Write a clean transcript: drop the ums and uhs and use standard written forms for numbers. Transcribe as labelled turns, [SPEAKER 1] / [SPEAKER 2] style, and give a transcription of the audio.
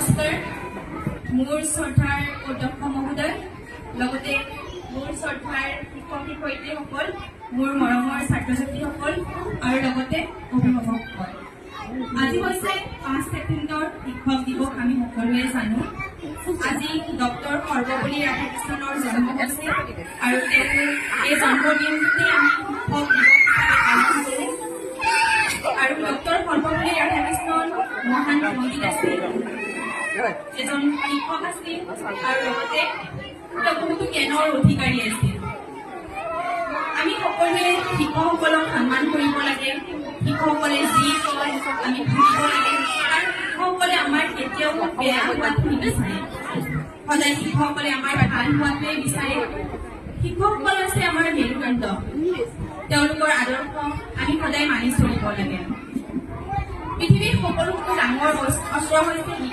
[SPEAKER 1] নমস্কাৰ। মোৰ শ্ৰদ্ধাৰ অধ্যক্ষ মহোদয়, লগতে মোৰ শ্ৰদ্ধাৰ শিক্ষক শিক্ষয়িত্ৰীসকল, মোৰ মৰমৰ ছাত্ৰ ছাত্ৰীসকল আৰু লগতে অভিভাৱকসকল। আজি হৈছে 5 ছেপ্টেম্বৰ শিক্ষক দিৱস। আমি সকলোৱে জানো আজি ডক্টৰ সৰ্বপল্লী ৰাধাকৃষ্ণনৰ জন্ম হৈছে আৰু তেওঁৰ এই জন্মদিনটোতে আমি শিক্ষক দিৱস পালন কৰোঁ। আৰু ডক্টৰ সৰ্বপল্লী ৰাধাকৃষ্ণন মহান পণ্ডিত আছিল, এজন শিক্ষক আছিল আৰু লগতে তেওঁ বহুতো জ্ঞানৰ অধিকাৰী আছিল। আমি সকলোৱে শিক্ষকসকলক সন্মান কৰিব লাগে। শিক্ষকসকলে যি কয় আমি শুনিব লাগে আৰু শিক্ষকসকলে আমাৰ কেতিয়াও বেয়া হোৱাটো নিবিচাৰে। সদায় শিক্ষকসকলে আমাৰ ভাল হোৱাটোৱে বিচাৰে। শিক্ষকসকল হৈছে আমাৰ মেৰুদণ্ড। তেওঁলোকৰ আদৰ্শ আমি সদায় মানি চলিব লাগে। পৃথিৱীৰ সকলোতকৈ ডাঙৰ অস্ত্ৰ হৈছে